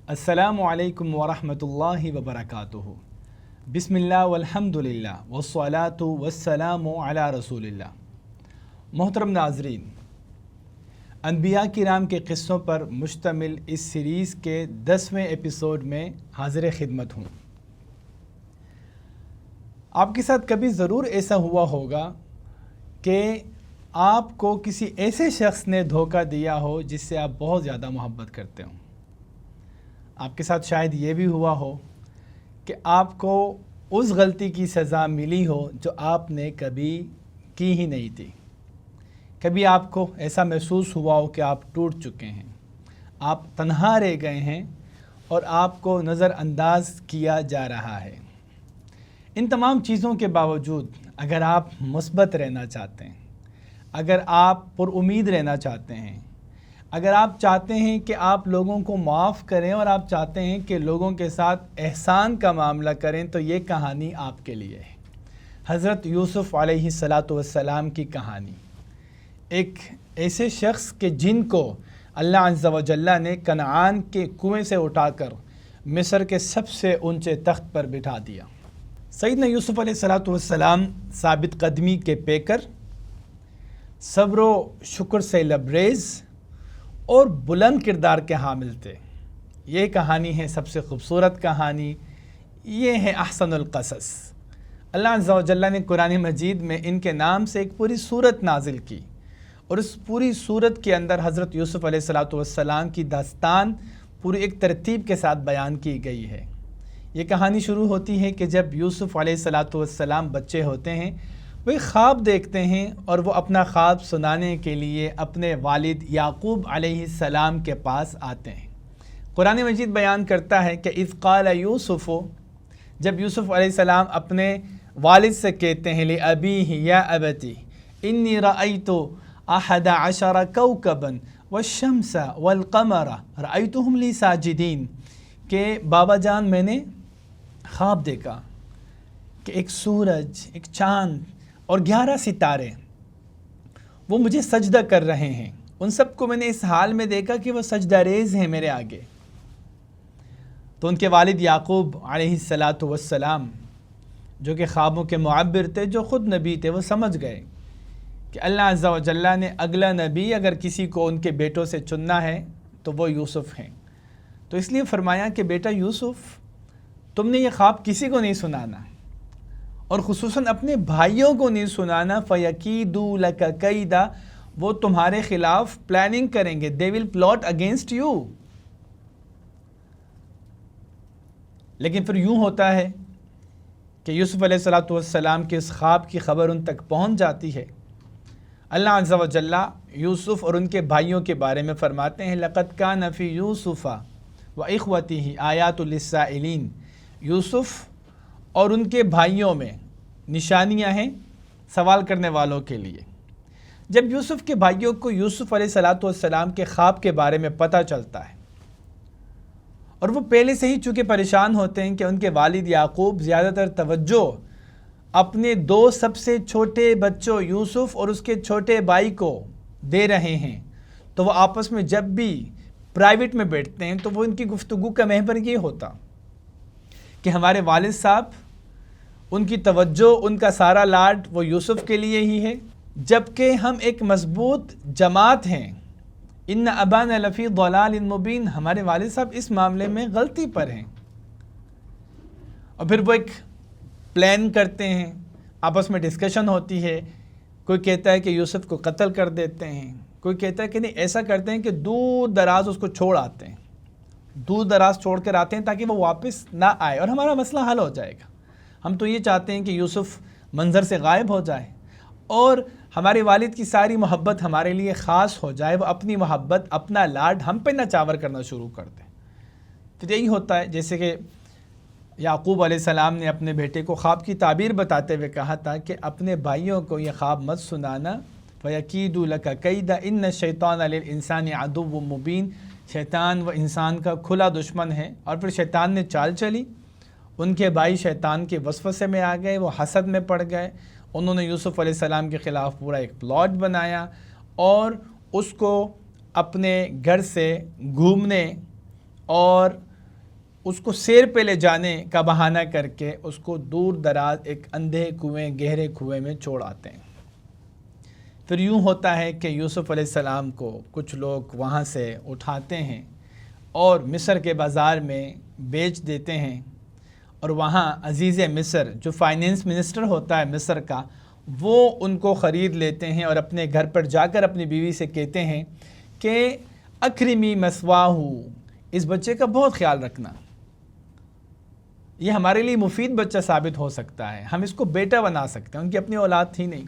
السلام علیکم ورحمۃ اللہ وبرکاتہ۔ بسم اللہ والحمدللہ والصلاۃ والسلام علی رسول اللہ۔ محترم ناظرین، انبیاء کرام کے قصوں پر مشتمل اس سیریز کے 10ویں ایپیسوڈ میں حاضر خدمت ہوں۔ آپ کے ساتھ کبھی ضرور ایسا ہوا ہوگا کہ آپ کو کسی ایسے شخص نے دھوکہ دیا ہو جس سے آپ بہت زیادہ محبت کرتے ہوں۔ آپ کے ساتھ شاید یہ بھی ہوا ہو کہ آپ کو اس غلطی کی سزا ملی ہو جو آپ نے کبھی کی ہی نہیں تھی۔ کبھی آپ کو ایسا محسوس ہوا ہو کہ آپ ٹوٹ چکے ہیں، آپ تنہا رہ گئے ہیں اور آپ کو نظر انداز کیا جا رہا ہے۔ ان تمام چیزوں کے باوجود اگر آپ مثبت رہنا چاہتے ہیں، اگر آپ پر امید رہنا چاہتے ہیں، اگر آپ چاہتے ہیں کہ آپ لوگوں کو معاف کریں اور آپ چاہتے ہیں کہ لوگوں کے ساتھ احسان کا معاملہ کریں، تو یہ کہانی آپ کے لیے ہے۔ حضرت یوسف علیہ السلام کی کہانی، ایک ایسے شخص کے جن کو اللہ عز و جل نے کنعان کے کنویں سے اٹھا کر مصر کے سب سے اونچے تخت پر بٹھا دیا۔ سیدنا یوسف علیہ السلام ثابت قدمی کے پیکر، صبر و شکر سے لبریز اور بلند کردار کے حامل تھے۔ یہ کہانی ہے سب سے خوبصورت کہانی، یہ ہے احسن القصص۔ اللہ عز و جل نے قرآن مجید میں ان کے نام سے ایک پوری سورت نازل کی، اور اس پوری سورت کے اندر حضرت یوسف علیہ السلام کی داستان پوری ایک ترتیب کے ساتھ بیان کی گئی ہے۔ یہ کہانی شروع ہوتی ہے کہ جب یوسف علیہ السلام بچے ہوتے ہیں، وہ ایک خواب دیکھتے ہیں اور وہ اپنا خواب سنانے کے لیے اپنے والد یعقوب علیہ السلام کے پاس آتے ہیں۔ قرآن مجید بیان کرتا ہے کہ اذ قال یوسف، جب یوسف علیہ السلام اپنے والد سے کہتے ہیں لأبیہ یا ابتی انی رأیت 11 کوکبا والشمس والقمر رأیتهم لی ساجدین، کہ بابا جان میں نے خواب دیکھا کہ ایک سورج، ایک چاند اور 11 ستارے وہ مجھے سجدہ کر رہے ہیں۔ ان سب کو میں نے اس حال میں دیکھا کہ وہ سجدہ ریز ہیں میرے آگے۔ تو ان کے والد یعقوب علیہ السلام، جو کہ خوابوں کے معبر تھے، جو خود نبی تھے، وہ سمجھ گئے کہ اللہ عز و جل نے اگلا نبی اگر کسی کو ان کے بیٹوں سے چننا ہے تو وہ یوسف ہیں۔ تو اس لیے فرمایا کہ بیٹا یوسف، تم نے یہ خواب کسی کو نہیں سنانا، اور خصوصاً اپنے بھائیوں کو نہیں سنانا۔ فَيَكِيدُوا لَكَ كَيْدًا، وہ تمہارے خلاف پلاننگ کریں گے، they will plot against you۔ لیکن پھر یوں ہوتا ہے کہ یوسف علیہ السلام کے اس خواب کی خبر ان تک پہنچ جاتی ہے۔ اللہ عز و جل یوسف اور ان کے بھائیوں کے بارے میں فرماتے ہیں لَقَدْ كَانَ فِي يُوسُفَ وَإِخْوَتِهِ آيَاتٌ لِلسَّائِلِينَ، یوسف اور ان کے بھائیوں میں نشانیاں ہیں سوال کرنے والوں کے لیے۔ جب یوسف کے بھائیوں کو یوسف علیہ السلام کے خواب کے بارے میں پتہ چلتا ہے، اور وہ پہلے سے ہی چونکہ پریشان ہوتے ہیں کہ ان کے والد یعقوب زیادہ تر توجہ اپنے دو سب سے چھوٹے بچوں یوسف اور اس کے چھوٹے بھائی کو دے رہے ہیں، تو وہ آپس میں جب بھی پرائیویٹ میں بیٹھتے ہیں تو وہ ان کی گفتگو کا محور یہ ہوتا کہ ہمارے والد صاحب، ان کی توجہ، ان کا سارا لاڈ وہ یوسف کے لیے ہی ہے، جبکہ ہم ایک مضبوط جماعت ہیں۔ ان ابانا لفی ضلال مبین، ہمارے والد صاحب اس معاملے میں غلطی پر ہیں۔ اور پھر وہ ایک پلان کرتے ہیں، آپس میں ڈسکشن ہوتی ہے۔ کوئی کہتا ہے کہ یوسف کو قتل کر دیتے ہیں، کوئی کہتا ہے کہ نہیں، ایسا کرتے ہیں کہ دور دراز اس کو چھوڑ آتے ہیں، دور دراز چھوڑ کر آتے ہیں تاکہ وہ واپس نہ آئے اور ہمارا مسئلہ حل ہو جائے گا۔ ہم تو یہ چاہتے ہیں کہ یوسف منظر سے غائب ہو جائے اور ہمارے والد کی ساری محبت ہمارے لیے خاص ہو جائے، وہ اپنی محبت، اپنا لاڈ ہم پہ نچاور کرنا شروع کر دیں۔ تو یہی ہوتا ہے، جیسے کہ یعقوب علیہ السلام نے اپنے بیٹے کو خواب کی تعبیر بتاتے ہوئے کہا تھا کہ اپنے بھائیوں کو یہ خواب مت سنانا۔ فَيَكِيدُوا لَكَ كَيْدًا إِنَّ الشَّيْطَانَ لِلْإِنسَانِ عَدُوٌّ مُّبِينٌ، شیطان وہ انسان کا کھلا دشمن ہے۔ اور پھر شیطان نے چال چلی، ان کے بھائی شیطان کے وسوسے میں آ گئے، وہ حسد میں پڑ گئے، انہوں نے یوسف علیہ السلام کے خلاف پورا ایک پلاٹ بنایا اور اس کو اپنے گھر سے گھومنے اور اس کو سیر پہ لے جانے کا بہانہ کر کے اس کو دور دراز ایک اندھے کنویں گہرے کنویں میں چھوڑ آتے ہیں۔ پھر یوں ہوتا ہے کہ یوسف علیہ السلام کو کچھ لوگ وہاں سے اٹھاتے ہیں اور مصر کے بازار میں بیچ دیتے ہیں، اور وہاں عزیز مصر جو فائنینس منسٹر ہوتا ہے مصر کا، وہ ان کو خرید لیتے ہیں اور اپنے گھر پر جا کر اپنی بیوی سے کہتے ہیں کہ اکرمی مثواہ، اس بچے کا بہت خیال رکھنا، یہ ہمارے لیے مفید بچہ ثابت ہو سکتا ہے، ہم اس کو بیٹا بنا سکتے ہیں۔ ان کی اپنی اولاد تھی نہیں۔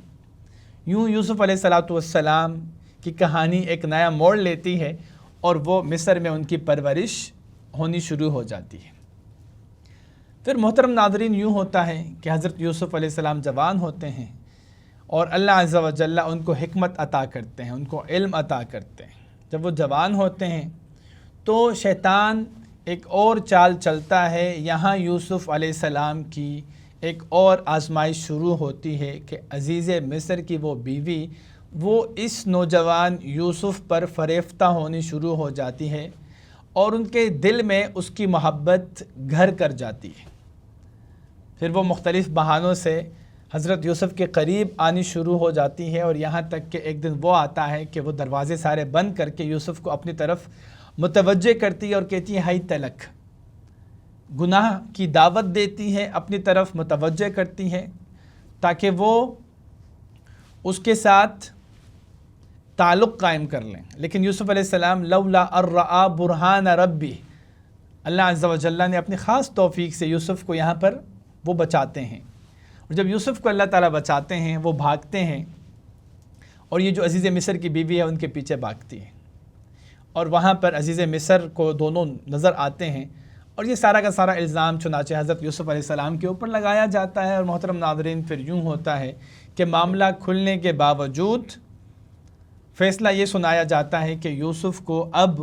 یوں یوسف علیہ السلام کی کہانی ایک نیا موڑ لیتی ہے اور وہ مصر میں ان کی پرورش ہونی شروع ہو جاتی ہے۔ پھر محترم ناظرین، یوں ہوتا ہے کہ حضرت یوسف علیہ السلام جوان ہوتے ہیں اور اللہ عز و جل ان کو حکمت عطا کرتے ہیں، ان کو علم عطا کرتے ہیں۔ جب وہ جوان ہوتے ہیں تو شیطان ایک اور چال چلتا ہے۔ یہاں یوسف علیہ السلام کی ایک اور آزمائش شروع ہوتی ہے کہ عزیز مصر کی وہ بیوی وہ اس نوجوان یوسف پر فریفتہ ہونی شروع ہو جاتی ہے اور ان کے دل میں اس کی محبت گھر کر جاتی ہے۔ پھر وہ مختلف بہانوں سے حضرت یوسف کے قریب آنی شروع ہو جاتی ہے، اور یہاں تک کہ ایک دن وہ آتا ہے کہ وہ دروازے سارے بند کر کے یوسف کو اپنی طرف متوجہ کرتی ہے اور کہتی ہے ہائی تلک، گناہ کی دعوت دیتی ہے، اپنی طرف متوجہ کرتی ہے تاکہ وہ اس کے ساتھ تعلق قائم کر لیں۔ لیکن یوسف علیہ السلام لولا ارآ برہان ربی، اللہ عز و جل نے اپنی خاص توفیق سے یوسف کو یہاں پر وہ بچاتے ہیں، اور جب یوسف کو اللہ تعالیٰ بچاتے ہیں وہ بھاگتے ہیں، اور یہ جو عزیز مصر کی بیوی ہے ان کے پیچھے بھاگتی ہے، اور وہاں پر عزیز مصر کو دونوں نظر آتے ہیں، اور یہ سارا کا سارا الزام چنانچہ حضرت یوسف علیہ السلام کے اوپر لگایا جاتا ہے۔ اور محترم ناظرین، پھر یوں ہوتا ہے کہ معاملہ کھلنے کے باوجود فیصلہ یہ سنایا جاتا ہے کہ یوسف کو اب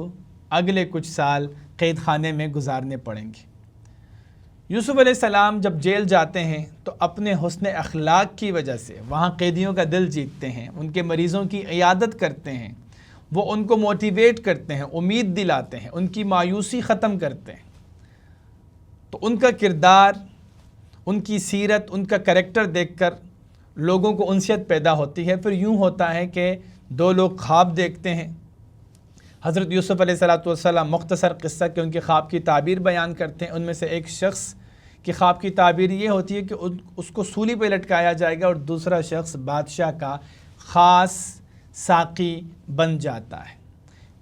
اگلے کچھ سال قید خانے میں گزارنے پڑیں گے۔ یوسف علیہ السلام جب جیل جاتے ہیں تو اپنے حسن اخلاق کی وجہ سے وہاں قیدیوں کا دل جیتتے ہیں، ان کے مریضوں کی عیادت کرتے ہیں، وہ ان کو موٹیویٹ کرتے ہیں، امید دلاتے ہیں، ان کی مایوسی ختم کرتے ہیں۔ تو ان کا کردار، ان کی سیرت، ان کا کریکٹر دیکھ کر لوگوں کو انسیت پیدا ہوتی ہے۔ پھر یوں ہوتا ہے کہ دو لوگ خواب دیکھتے ہیں۔ حضرت یوسف علیہ السلام مختصر قصہ کہ ان کے خواب کی تعبیر بیان کرتے ہیں۔ ان میں سے ایک شخص کی خواب کی تعبیر یہ ہوتی ہے کہ اس کو سولی پہ لٹکایا جائے گا، اور دوسرا شخص بادشاہ کا خاص ساقی بن جاتا ہے۔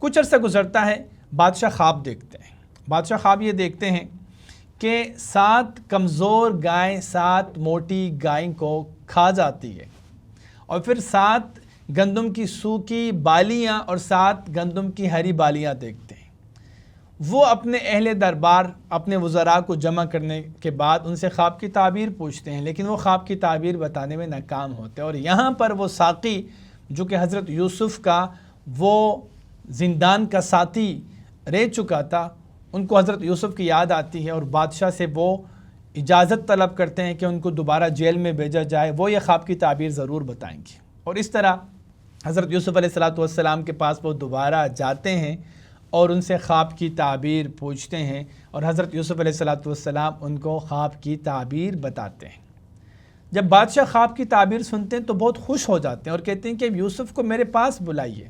کچھ عرصہ گزرتا ہے، بادشاہ خواب دیکھتے ہیں۔ بادشاہ خواب یہ دیکھتے ہیں کہ 7 کمزور گائیں 7 موٹی گائیں کو کھا جاتی ہے، اور پھر 7 گندم کی سوکھی بالیاں اور 7 گندم کی ہری بالیاں دیکھتے ہیں۔ وہ اپنے اہل دربار، اپنے وزراء کو جمع کرنے کے بعد ان سے خواب کی تعبیر پوچھتے ہیں، لیکن وہ خواب کی تعبیر بتانے میں ناکام ہوتے ہیں۔ اور یہاں پر وہ ساقی جو کہ حضرت یوسف کا وہ زندان کا ساتھی رہ چکا تھا، ان کو حضرت یوسف کی یاد آتی ہے، اور بادشاہ سے وہ اجازت طلب کرتے ہیں کہ ان کو دوبارہ جیل میں بھیجا جائے، وہ یہ خواب کی تعبیر ضرور بتائیں گے۔ اور اس طرح حضرت یوسف علیہ السلام کے پاس وہ دوبارہ جاتے ہیں اور ان سے خواب کی تعبیر پوچھتے ہیں، اور حضرت یوسف علیہ السلام ان کو خواب کی تعبیر بتاتے ہیں۔ جب بادشاہ خواب کی تعبیر سنتے ہیں تو بہت خوش ہو جاتے ہیں اور کہتے ہیں کہ یوسف کو میرے پاس بلائیے۔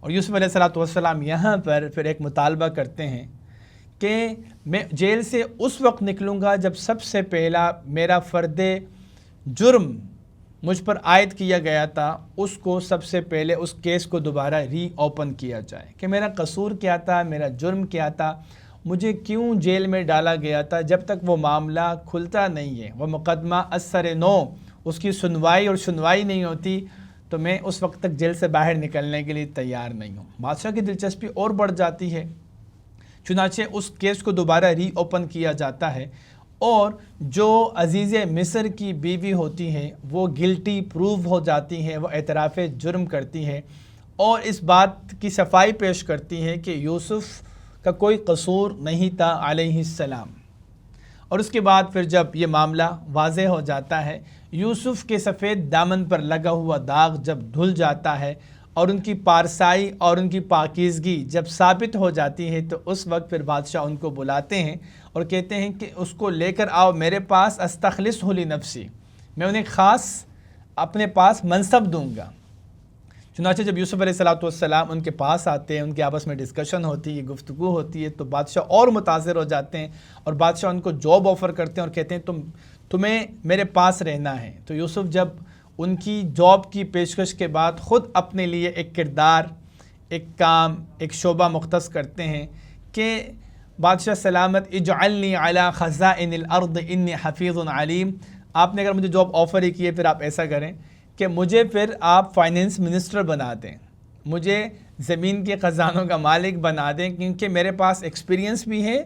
اور یوسف علیہ السلام یہاں پر پھر ایک مطالبہ کرتے ہیں کہ میں جیل سے اس وقت نکلوں گا جب سب سے پہلا میرا فرد جرم مجھ پر عائد کیا گیا تھا، اس کو سب سے پہلے اس کیس کو دوبارہ ری اوپن کیا جائے کہ میرا قصور کیا تھا، میرا جرم کیا تھا، مجھے کیوں جیل میں ڈالا گیا تھا۔ جب تک وہ معاملہ کھلتا نہیں ہے، وہ مقدمہ اثر نو، اس کی سنوائی نہیں ہوتی، تو میں اس وقت تک جیل سے باہر نکلنے کے لیے تیار نہیں ہوں۔ بادشاہ کی دلچسپی اور بڑھ جاتی ہے، چنانچہ اس کیس کو دوبارہ ری اوپن کیا جاتا ہے، اور جو عزیز مصر کی بیوی ہوتی ہے وہ گلٹی پروو ہو جاتی ہے، وہ اعتراف جرم کرتی ہے اور اس بات کی صفائی پیش کرتی ہے کہ یوسف کا کوئی قصور نہیں تھا علیہ السلام۔ اور اس کے بعد پھر جب یہ معاملہ واضح ہو جاتا ہے، یوسف کے سفید دامن پر لگا ہوا داغ جب دھل جاتا ہے اور ان کی پارسائی اور ان کی پاکیزگی جب ثابت ہو جاتی ہے تو اس وقت پھر بادشاہ ان کو بلاتے ہیں اور کہتے ہیں کہ اس کو لے کر آؤ میرے پاس، استخلصہ لنفسی، میں انہیں خاص اپنے پاس منصب دوں گا۔ چنانچہ جب یوسف علیہ السلام ان کے پاس آتے ہیں، ان کے آپس میں ڈسکشن ہوتی ہے، گفتگو ہوتی ہے، تو بادشاہ اور متاثر ہو جاتے ہیں اور بادشاہ ان کو جاب آفر کرتے ہیں اور کہتے ہیں تمہیں میرے پاس رہنا ہے۔ تو یوسف جب ان کی جاب کی پیشکش کے بعد خود اپنے لیے ایک کردار، ایک کام، ایک شعبہ مختص کرتے ہیں کہ بادشاہ سلامت اجعلنی علی خزائن الارض انی حفیظ علیم، آپ نے اگر مجھے جاب آفر ہی کی ہے پھر آپ ایسا کریں کہ مجھے پھر آپ فائنینس منسٹر بنا دیں، مجھے زمین کے خزانوں کا مالک بنا دیں، کیونکہ میرے پاس ایکسپیرینس بھی ہے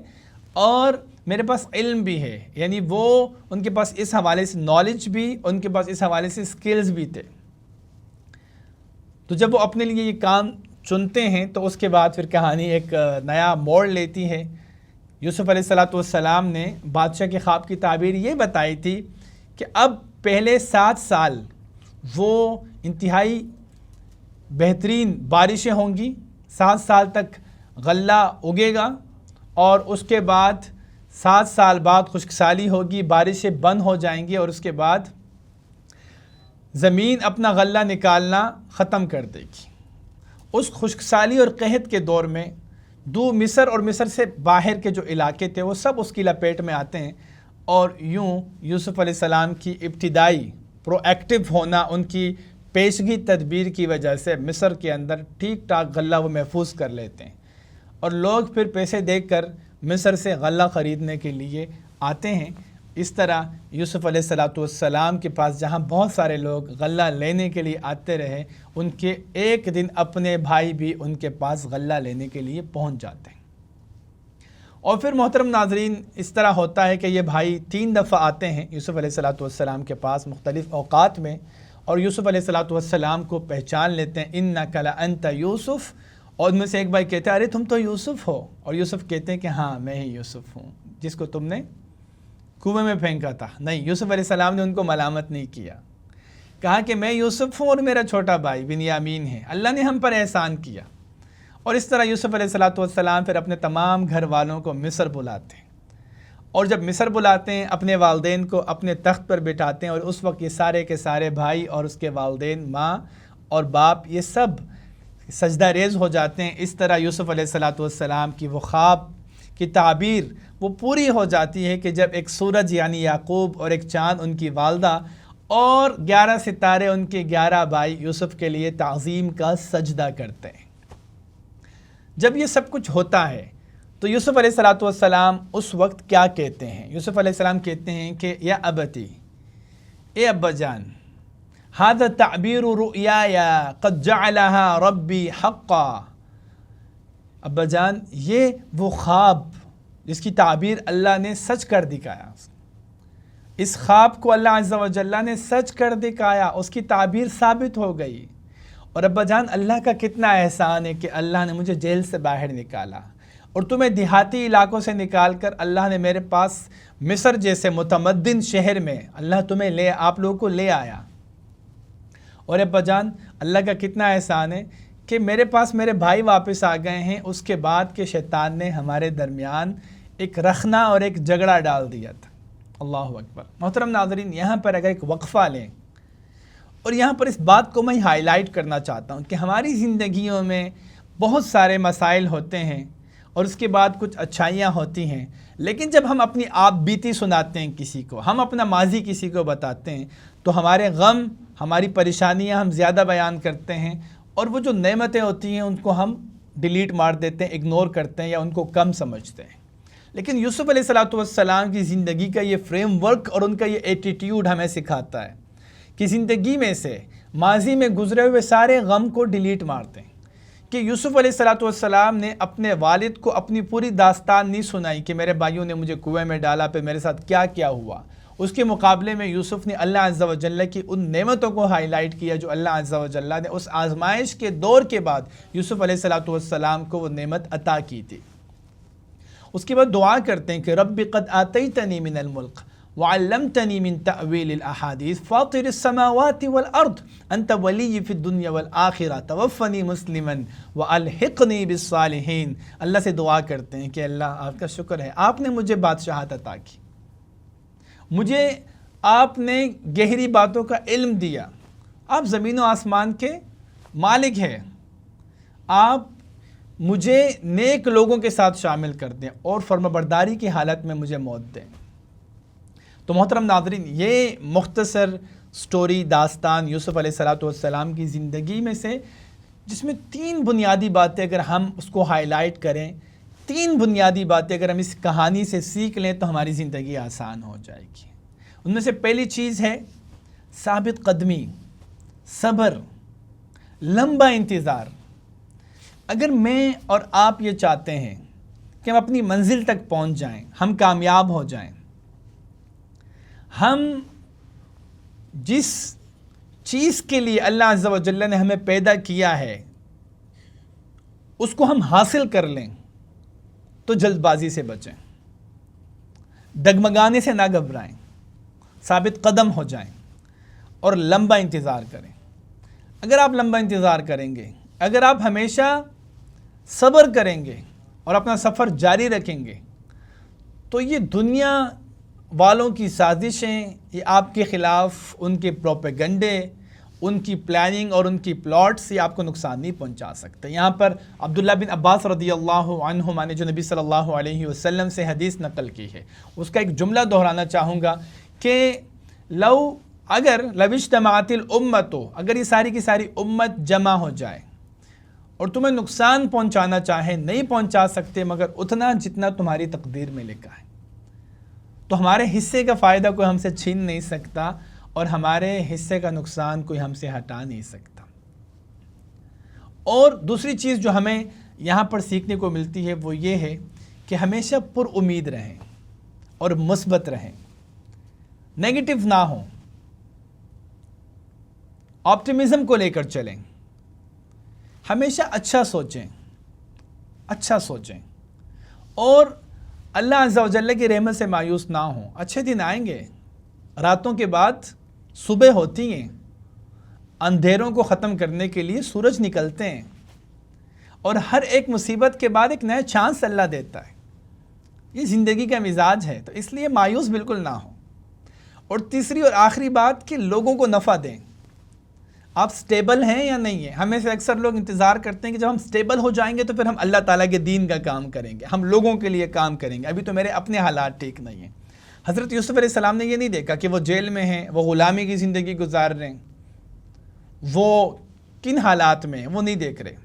اور میرے پاس علم بھی ہے۔ یعنی وہ ان کے پاس اس حوالے سے نالج بھی، ان کے پاس اس حوالے سے سکلز بھی تھے۔ تو جب وہ اپنے لیے یہ کام چنتے ہیں تو اس کے بعد پھر کہانی ایک نیا موڑ لیتی ہے۔ یوسف علیہ السلام نے بادشاہ کے خواب کی تعبیر یہ بتائی تھی کہ اب پہلے 7 سال وہ انتہائی بہترین بارشیں ہوں گی، 7 سال تک غلہ اگے گا، اور اس کے بعد 7 سال بعد خشک سالی ہوگی، بارشیں بند ہو جائیں گی، اور اس کے بعد زمین اپنا غلہ نکالنا ختم کر دے گی۔ اس خشک سالی اور قحط کے دور میں مصر اور مصر سے باہر کے جو علاقے تھے وہ سب اس کی لپیٹ میں آتے ہیں، اور یوں یوسف علیہ السلام کی ابتدائی پرو ایکٹیو ہونا، ان کی پیشگی تدبیر کی وجہ سے مصر کے اندر ٹھیک ٹھاک غلہ وہ محفوظ کر لیتے ہیں، اور لوگ پھر پیسے دے کر مصر سے غلہ خریدنے کے لیے آتے ہیں۔ اس طرح یوسف علیہ السلام کے پاس جہاں بہت سارے لوگ غلہ لینے کے لیے آتے رہے، ان کے ایک دن اپنے بھائی بھی ان کے پاس غلہ لینے کے لیے پہنچ جاتے ہیں۔ اور پھر محترم ناظرین، اس طرح ہوتا ہے کہ یہ بھائی 3 دفعہ آتے ہیں یوسف علیہ السلام کے پاس مختلف اوقات میں، اور یوسف علیہ السلام کو پہچان لیتے ہیں، اِنَّكَ لَأَنْتَ یوسف، اور ان میں سے ایک بھائی کہتے ہیں ارے تم تو یوسف ہو، اور یوسف کہتے ہیں کہ ہاں میں ہی یوسف ہوں جس کو تم نے کنویں میں پھینکا تھا۔ نہیں، یوسف علیہ السلام نے ان کو ملامت نہیں کیا، کہا کہ میں یوسف ہوں اور میرا چھوٹا بھائی بنیامین ہے، اللہ نے ہم پر احسان کیا۔ اور اس طرح یوسف علیہ السلام پھر اپنے تمام گھر والوں کو مصر بلاتے ہیں، اور جب مصر بلاتے ہیں اپنے والدین کو اپنے تخت پر بٹھاتے ہیں، اور اس وقت یہ سارے کے سارے بھائی اور اس کے والدین، ماں اور باپ، یہ سب سجدہ ریز ہو جاتے ہیں۔ اس طرح یوسف علیہ السلام کی وہ خواب کی تعبیر وہ پوری ہو جاتی ہے کہ جب ایک سورج یعنی یعقوب اور ایک چاند ان کی والدہ اور 11 ستارے ان کے 11 بھائی یوسف کے لیے تعظیم کا سجدہ کرتے ہیں۔ جب یہ سب کچھ ہوتا ہے تو یوسف علیہ السلام اس وقت کیا کہتے ہیں؟ یوسف علیہ السلام کہتے ہیں کہ یا ابتی، اے ابا جان، ھذا تعبیر رؤیایا قد جعلها ربی حقا، ابا جان یہ وہ خواب جس کی تعبیر اللہ نے سچ کر دکھایا، اس خواب کو اللہ عز و جل نے سچ کر دکھایا، اس کی تعبیر ثابت ہو گئی۔ اور ابا جان اللہ کا کتنا احسان ہے کہ اللہ نے مجھے جیل سے باہر نکالا، اور تمہیں دیہاتی علاقوں سے نکال کر اللہ نے میرے پاس مصر جیسے متمدن شہر میں اللہ تمہیں آپ لوگوں کو لے آیا۔ اور ابا جان اللہ کا کتنا احسان ہے کہ میرے پاس میرے بھائی واپس آ گئے ہیں، اس کے بعد کہ شیطان نے ہمارے درمیان ایک رخنا اور ایک جھگڑا ڈال دیا تھا۔ اللہ اکبر۔ محترم ناظرین، یہاں پر اگر ایک وقفہ لیں، اور یہاں پر اس بات کو میں ہائی لائٹ کرنا چاہتا ہوں کہ ہماری زندگیوں میں بہت سارے مسائل ہوتے ہیں اور اس کے بعد کچھ اچھائیاں ہوتی ہیں، لیکن جب ہم اپنی آپ بیتی سناتے ہیں کسی کو، ہم اپنا ماضی کسی کو بتاتے ہیں، تو ہمارے غم، ہماری پریشانیاں ہم زیادہ بیان کرتے ہیں، اور وہ جو نعمتیں ہوتی ہیں ان کو ہم ڈیلیٹ مار دیتے ہیں، اگنور کرتے ہیں یا ان کو کم سمجھتے ہیں۔ لیکن یوسف علیہ السلام کی زندگی کا یہ فریم ورک اور ان کا یہ ایٹیٹیوڈ ہمیں سکھاتا ہے کہ زندگی میں سے ماضی میں گزرے ہوئے سارے غم کو ڈیلیٹ مارتے ہیں۔ کہ یوسف علیہ السلام نے اپنے والد کو اپنی پوری داستان نہیں سنائی کہ میرے بھائیوں نے مجھے کنویں میں ڈالا، پھر میرے ساتھ کیا کیا ہوا۔ اس کے مقابلے میں یوسف نے اللہ عز و جل کی ان نعمتوں کو ہائی لائٹ کیا جو اللہ عز و جل نے اس آزمائش کے دور کے بعد یوسف علیہ السلام کو وہ نعمت عطا کی تھی۔ اس کے بعد دعا کرتے ہیں کہ رب قد آتیتنی من الملک وعلمتنی من تأویل الاحادیث فاطر السماوات والارض انت ولی فی الدنیا والآخرہ توفنی مسلما والحقنی بالصالحین۔ اللہ سے دعا کرتے ہیں کہ اللہ آپ کا شکر ہے، آپ نے مجھے بادشاہت عطا کی، مجھے آپ نے گہری باتوں کا علم دیا، آپ زمین و آسمان کے مالک ہیں، آپ مجھے نیک لوگوں کے ساتھ شامل کر دیں اور فرمانبرداری کی حالت میں مجھے موت دیں۔ تو محترم ناظرین، یہ مختصر سٹوری داستان یوسف علیہ السلام کی زندگی میں سے، جس میں 3 بنیادی باتیں اگر ہم اس کو ہائی لائٹ کریں، 3 بنیادی باتیں اگر ہم اس کہانی سے سیکھ لیں تو ہماری زندگی آسان ہو جائے گی۔ ان میں سے پہلی چیز ہے ثابت قدمی، صبر، لمبا انتظار۔ اگر میں اور آپ یہ چاہتے ہیں کہ ہم اپنی منزل تک پہنچ جائیں، ہم کامیاب ہو جائیں، ہم جس چیز کے لیے اللہ عز و جل نے ہمیں پیدا کیا ہے اس کو ہم حاصل کر لیں، تو جلد بازی سے بچیں، ڈگمگانے سے نہ گھبرائیں، ثابت قدم ہو جائیں اور لمبا انتظار کریں۔ اگر آپ لمبا انتظار کریں گے، اگر آپ ہمیشہ صبر کریں گے اور اپنا سفر جاری رکھیں گے، تو یہ دنیا والوں کی سازشیں، یہ آپ کے خلاف ان کے پروپیگنڈے، ان کی پلاننگ اور ان کی پلاٹس، یہ آپ کو نقصان نہیں پہنچا سکتے۔ یہاں پر عبداللہ بن عباس رضی اللہ عنہما نے جو نبی صلی اللہ علیہ وسلم سے حدیث نقل کی ہے، اس کا ایک جملہ دہرانا چاہوں گا کہ لو اجتماعت الامت، اگر یہ ساری کی ساری امت جمع ہو جائے اور تمہیں نقصان پہنچانا چاہے، نہیں پہنچا سکتے مگر اتنا جتنا تمہاری تقدیر میں لکھا ہے، تو ہمارے حصے کا فائدہ کوئی ہم سے چھین نہیں سکتا اور ہمارے حصے کا نقصان کوئی ہم سے ہٹا نہیں سکتا۔ اور دوسری چیز جو ہمیں یہاں پر سیکھنے کو ملتی ہے وہ یہ ہے کہ ہمیشہ پر امید رہیں اور مثبت رہیں، نیگیٹو نہ ہوں، آپٹیمزم کو لے کر چلیں، ہمیشہ اچھا سوچیں اور اللہ عز و جل کی رحمت سے مایوس نہ ہوں۔ اچھے دن آئیں گے، راتوں کے بعد صبح ہوتی ہیں، اندھیروں کو ختم کرنے کے لیے سورج نکلتے ہیں، اور ہر ایک مصیبت کے بعد ایک نیا چانس اللہ دیتا ہے۔ یہ زندگی کا مزاج ہے، تو اس لیے مایوس بالکل نہ ہوں۔ اور تیسری اور آخری بات کہ لوگوں کو نفع دیں۔ آپ سٹیبل ہیں یا نہیں ہیں؟ ہمیں سے اکثر لوگ انتظار کرتے ہیں کہ جب ہم سٹیبل ہو جائیں گے تو پھر ہم اللہ تعالیٰ کے دین کا کام کریں گے، ہم لوگوں کے لیے کام کریں گے، ابھی تو میرے اپنے حالات ٹھیک نہیں ہیں۔ حضرت یوسف علیہ السلام نے یہ نہیں دیکھا کہ وہ جیل میں ہیں، وہ غلامی کی زندگی گزار رہے ہیں، وہ کن حالات میں ہیں، وہ نہیں دیکھ رہے۔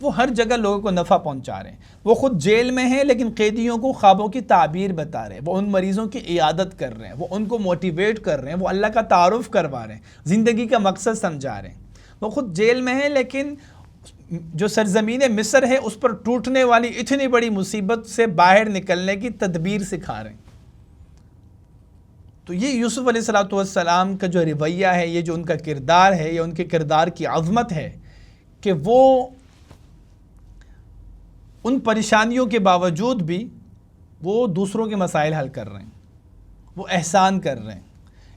وہ ہر جگہ لوگوں کو نفع پہنچا رہے ہیں۔ وہ خود جیل میں ہیں لیکن قیدیوں کو خوابوں کی تعبیر بتا رہے ہیں، وہ ان مریضوں کی عیادت کر رہے ہیں، وہ ان کو موٹیویٹ کر رہے ہیں، وہ اللہ کا تعارف کروا رہے ہیں، زندگی کا مقصد سمجھا رہے ہیں۔ وہ خود جیل میں ہیں لیکن جو سرزمین مصر ہے اس پر ٹوٹنے والی اتنی بڑی مصیبت سے باہر نکلنے کی تدبیر سکھا رہے ہیں۔ تو یہ یوسف علیہ السلام کا جو رویہ ہے، یہ جو ان کا کردار ہے، یہ ان کے کردار کی عظمت ہے کہ وہ ان پریشانیوں کے باوجود بھی وہ دوسروں کے مسائل حل کر رہے ہیں، وہ احسان کر رہے ہیں۔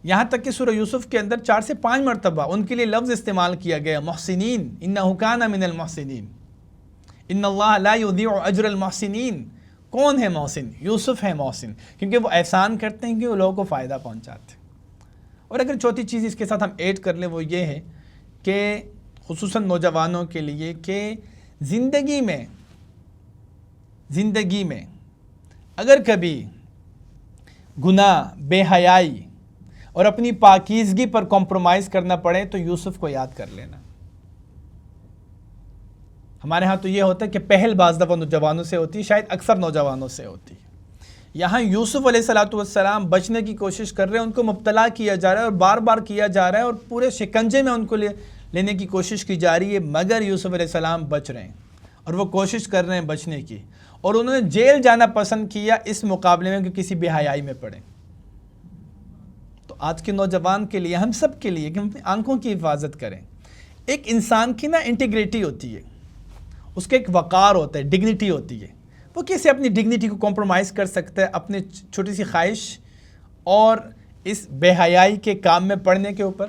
یہاں تک کہ سورہ یوسف کے اندر 4 سے 5 مرتبہ ان کے لیے لفظ استعمال کیا گیا، محسنین، انہ کان من المحسنین، ان اللہ لا یضیع اجر المحسنین۔ کون ہے محسن؟ یوسف ہے محسن، کیونکہ وہ احسان کرتے ہیں کہ وہ لوگوں کو فائدہ پہنچاتے ہیں۔ اور اگر چوتھی چیز اس کے ساتھ ہم ایڈ کر لیں وہ یہ ہے کہ خصوصاً نوجوانوں کے لیے کہ زندگی میں اگر کبھی گناہ، بے حیائی اور اپنی پاکیزگی پر کمپرومائز کرنا پڑے تو یوسف کو یاد کر لینا۔ ہمارے ہاں تو یہ ہوتا ہے کہ پہل بعض دفعہ نوجوانوں سے ہوتی ہے، شاید اکثر نوجوانوں سے ہوتی ہے۔ یہاں یوسف علیہ السلام بچنے کی کوشش کر رہے ہیں، ان کو مبتلا کیا جا رہا ہے اور بار بار کیا جا رہا ہے اور پورے شکنجے میں ان کو لینے کی کوشش کی جا رہی ہے، مگر یوسف علیہ السلام بچ رہے ہیں اور وہ کوشش کر رہے ہیں بچنے کی، اور انہوں نے جیل جانا پسند کیا اس مقابلے میں کہ کسی بے حیائی میں پڑے۔ تو آج کے نوجوان کے لیے، ہم سب کے لیے کہ ہم اپنی آنکھوں کی حفاظت کریں۔ ایک انسان کی انٹیگریٹی ہوتی ہے، اس کا ایک وقار ہوتا ہے، ڈگنیٹی ہوتی ہے۔ وہ کیسے اپنی ڈگنیٹی کو کمپرومائز کر سکتا ہے اپنے چھوٹی سی خواہش اور اس بے حیائی کے کام میں پڑنے کے اوپر؟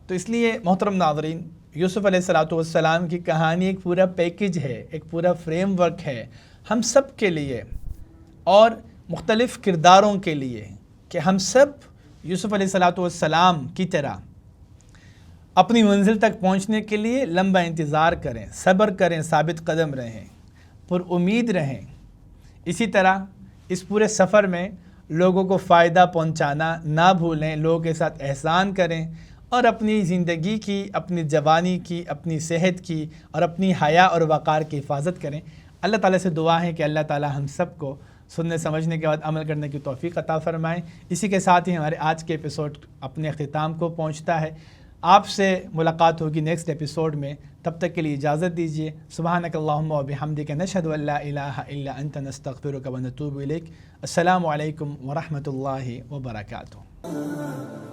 تو اس لیے محترم ناظرین، یوسف علیہ السلام کی کہانی ایک پورا پیکج ہے، ایک پورا فریم ورک ہے ہم سب کے لیے اور مختلف کرداروں کے لیے، کہ ہم سب یوسف علیہ السلام کی طرح اپنی منزل تک پہنچنے کے لیے لمبا انتظار کریں، صبر کریں، ثابت قدم رہیں، پر امید رہیں۔ اسی طرح اس پورے سفر میں لوگوں کو فائدہ پہنچانا نہ بھولیں، لوگوں کے ساتھ احسان کریں اور اپنی زندگی کی، اپنی جوانی کی، اپنی صحت کی اور اپنی حیا اور وقار کی حفاظت کریں۔ اللہ تعالیٰ سے دعا ہے کہ اللہ تعالیٰ ہم سب کو سننے سمجھنے کے بعد عمل کرنے کی توفیق عطا فرمائیں۔ اسی کے ساتھ ہی ہمارے آج کے ایپیسوڈ اپنے اختتام کو پہنچتا ہے۔ آپ سے ملاقات ہوگی نیکسٹ ایپیسوڈ میں، تب تک کے لیے اجازت دیجیے۔ سبحانک اللہم و بحمدک، نشہد ان لا الہ الا انت، نستغفرک و نتوب الیک۔ السلام علیکم ورحمۃ اللہ وبرکاتہ۔